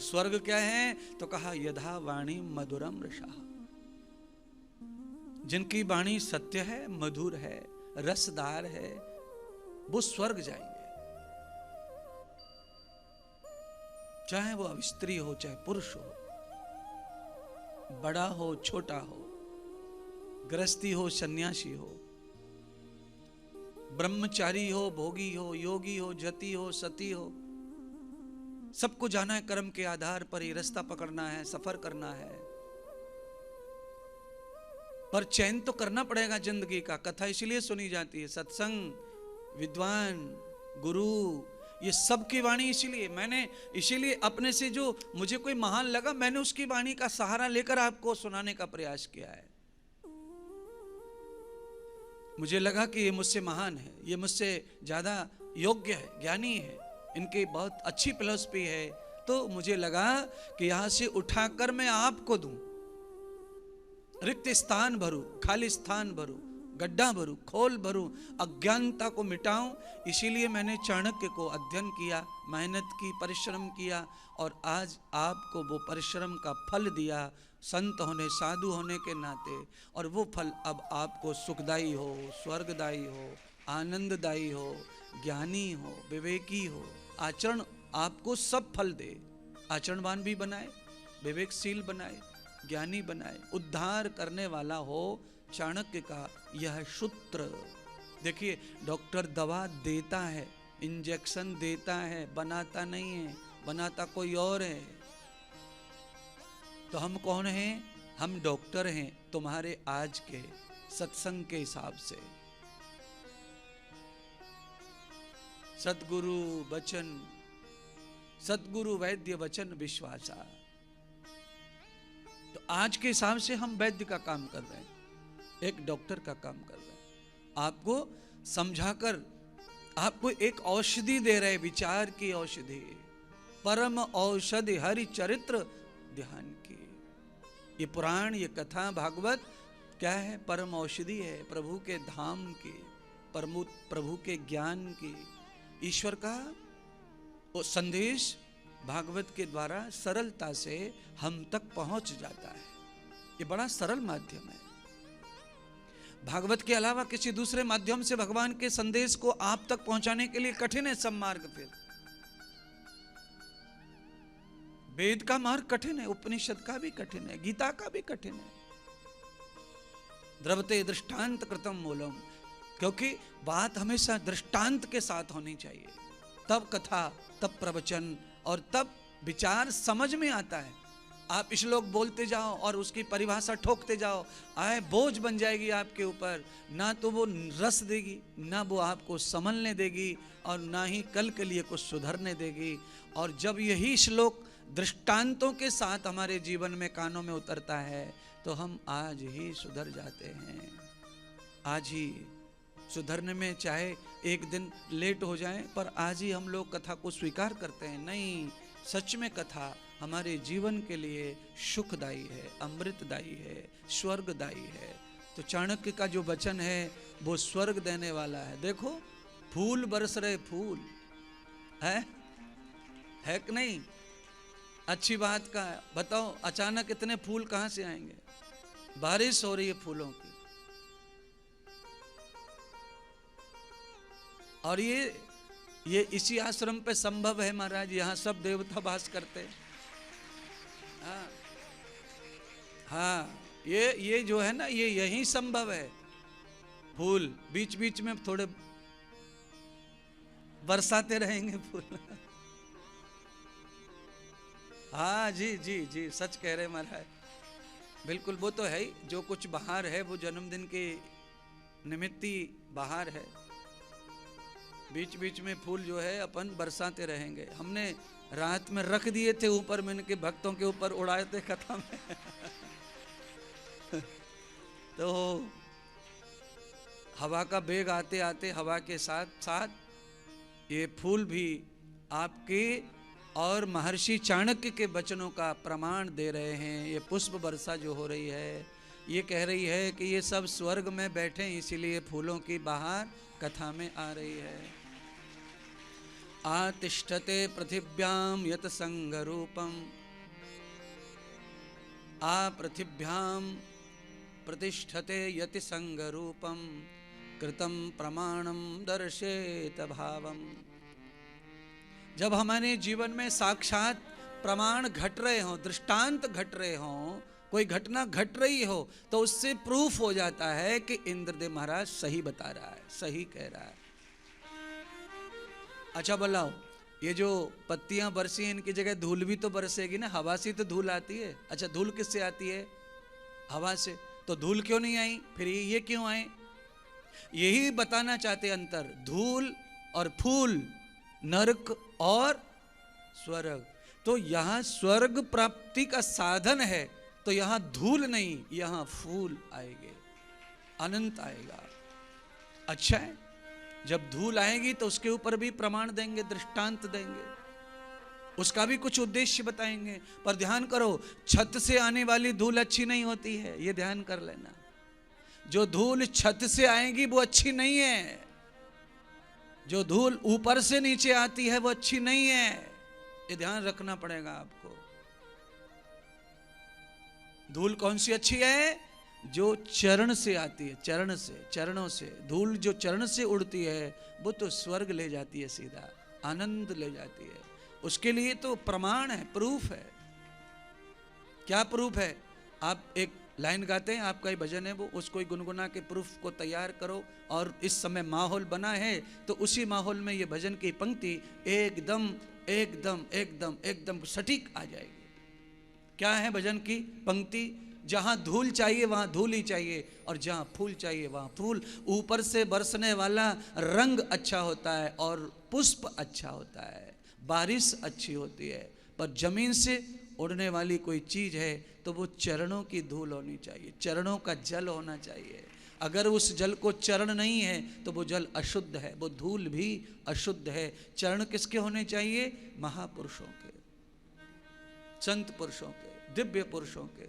तो स्वर्ग क्या है? तो कहा यथा वाणी मधुरम रसा, जिनकी वाणी सत्य है, मधुर है, रसदार है, वो स्वर्ग जाएंगे। चाहे वो स्त्री हो, चाहे पुरुष हो, बड़ा हो, छोटा हो, गृहस्थी हो, सन्यासी हो, ब्रह्मचारी हो, भोगी हो, योगी हो, जति हो, सती हो, सबको जाना है कर्म के आधार पर ही रास्ता पकड़ना है, सफर करना है। पर चयन तो करना पड़ेगा जिंदगी का। कथा इसलिए सुनी जाती है, सत्संग, विद्वान, गुरु, ये सब की वाणी इसीलिए अपने से जो मुझे कोई महान लगा, मैंने उसकी वाणी का सहारा लेकर आपको सुनाने का प्रयास किया है। मुझे लगा कि ये मुझसे महान है, ये मुझसे ज्यादा योग्य है, ज्ञानी है, इनकी बहुत अच्छी फिलॉसफी है, तो मुझे लगा कि यहां से उठाकर मैं आपको दूं, रिक्त स्थान भरूं, खाली स्थान भरूं, गड्ढा भरूं, खोल भरूं, अज्ञानता को मिटाऊं। इसीलिए मैंने चाणक्य को अध्ययन किया, मेहनत की, परिश्रम किया, और आज आपको वो परिश्रम का फल दिया, संत होने, साधु होने के नाते। और वो फल अब आपको सुखदायी हो, स्वर्गदायी हो, आनंददायी हो, ज्ञानी हो, विवेकी हो, आचरण आपको सब फल दे, आचरणवान भी बनाए, विवेकशील बनाए, ज्ञानी बनाए, उद्धार करने वाला हो। चाणक्य का यह सूत्र देखिए, डॉक्टर दवा देता है, इंजेक्शन देता है, बनाता नहीं है, बनाता कोई और है। तो हम कौन हैं? हम डॉक्टर हैं तुम्हारे आज के सत्संग के हिसाब से। सतगुरु वचन, सतगुरु वैद्य वचन विश्वासा। तो आज के हिसाब से हम वैद्य का काम कर रहे हैं, एक डॉक्टर का काम कर रहे हैं, आपको समझाकर आपको एक औषधि दे रहे, विचार की औषधि, परम औषधि हरि चरित्र ध्यान की। ये पुराण, ये कथा, भागवत क्या है? परम औषधि है, प्रभु के धाम की, प्रभु के ज्ञान की, ईश्वर का वो संदेश भागवत के द्वारा सरलता से हम तक पहुंच जाता है। ये बड़ा सरल माध्यम है। भागवत के अलावा किसी दूसरे माध्यम से भगवान के संदेश को आप तक पहुंचाने के लिए कठिन है सब मार्ग। फिर वेद का मार्ग कठिन है, उपनिषद का भी कठिन है, गीता का भी कठिन है। द्रवते दृष्टांत कृतम मूलम, क्योंकि बात हमेशा दृष्टांत के साथ होनी चाहिए, तब कथा, तब प्रवचन और तब विचार समझ में आता है। आप श्लोक बोलते जाओ और उसकी परिभाषा ठोकते जाओ, आए बोझ बन जाएगी आपके ऊपर, ना तो वो रस देगी, ना वो आपको संभलने देगी, और ना ही कल के लिए कुछ सुधरने देगी। और जब यही श्लोक दृष्टांतों के साथ हमारे जीवन में कानों में उतरता है, तो हम आज ही सुधर जाते हैं। आज ही सुधरने में चाहे एक दिन लेट हो जाए, पर आज ही हम लोग कथा को स्वीकार करते हैं। नहीं, सच में कथा हमारे जीवन के लिए सुखदायी है, अमृतदायी है, स्वर्गदायी है। तो चाणक्य का जो वचन है वो स्वर्ग देने वाला है। देखो फूल बरस रहे, फूल है कि नहीं? अच्छी बात का बताओ, अचानक इतने फूल कहां से आएंगे? बारिश हो रही है फूलों की, और ये इसी आश्रम पे संभव है महाराज, यहाँ सब देवता वास करते हैं। हाँ, ये जो है ना, ये यही संभव है। फूल बीच बीच में थोड़े बरसाते रहेंगे फूल। हाँ जी जी जी, सच कह रहे महाराज, बिल्कुल। वो तो है ही, जो कुछ बाहर है वो जन्मदिन के निमित्त ही बाहर है। बीच बीच में फूल जो है अपन बरसाते रहेंगे। हमने रात में रख दिए थे ऊपर में, इनके भक्तों के ऊपर उड़ाए थे कथा में। तो हवा का बेग आते आते हवा के साथ साथ ये फूल भी आपके और महर्षि चाणक्य के वचनों का प्रमाण दे रहे हैं। ये पुष्प वर्षा जो हो रही है, ये कह रही है कि ये सब स्वर्ग में बैठे, इसीलिए फूलों की बहार कथा में आ रही है। आतिष्ठते पृथिव्याम यत संगरूपम, आ पृथिव्याम प्रतिष्ठते यति संगरूपम, कृतं प्रमाणम दर्शेत भावम। जब हमारे जीवन में साक्षात प्रमाण घट रहे हों, दृष्टांत घट रहे हों, कोई घटना घट रही हो, तो उससे प्रूफ हो जाता है कि इंद्रदेव महाराज सही बता रहा है, सही कह रहा है। अच्छा बताओ, ये जो पत्तियां बरसी हैं, इनकी जगह धूल भी तो बरसेगी ना, हवा से तो धूल आती है। अच्छा, धूल किससे आती है? हवा से। तो धूल क्यों नहीं आई? फिर ये क्यों आए? यही बताना चाहते अंतर, धूल और फूल, नरक और स्वर्ग। तो यहां स्वर्ग प्राप्ति का साधन है, तो यहां धूल नहीं, यहां फूल आएंगे, अनंत आएगा। अच्छा है, जब धूल आएगी तो उसके ऊपर भी प्रमाण देंगे, दृष्टांत देंगे, उसका भी कुछ उद्देश्य बताएंगे। पर ध्यान करो, छत से आने वाली धूल अच्छी नहीं होती है, ये ध्यान कर लेना। जो धूल छत से आएगी वो अच्छी नहीं है, जो धूल ऊपर से नीचे आती है वो अच्छी नहीं है, ये ध्यान रखना पड़ेगा आपको। धूल कौन सी अच्छी है? जो चरण से आती है, चरण से, चरणों से। धूल जो चरण से उड़ती है वो तो स्वर्ग ले जाती है, सीधा आनंद ले जाती है। उसके लिए तो प्रमाण है, प्रूफ है। क्या प्रूफ है? आप एक लाइन गाते हैं, आपका ही भजन है वो, उसको ही गुनगुना के प्रूफ को तैयार करो, और इस समय माहौल बना है तो उसी माहौल में ये भजन की पंक्ति एकदम एकदम एकदम एकदम सटीक आ जाएगी। क्या है भजन की पंक्ति? जहां धूल चाहिए वहां धूल ही चाहिए, और जहां फूल चाहिए वहां फूल। ऊपर से बरसने वाला रंग अच्छा होता है और पुष्प अच्छा होता है, बारिश अच्छी होती है, पर जमीन से उड़ने वाली कोई चीज है तो वो चरणों की धूल होनी चाहिए, चरणों का जल होना चाहिए। अगर उस जल को चरण नहीं है तो वो जल अशुद्ध है, वो धूल भी अशुद्ध है। चरण किसके होने चाहिए? महापुरुषों के, संत पुरुषों के, दिव्य पुरुषों के।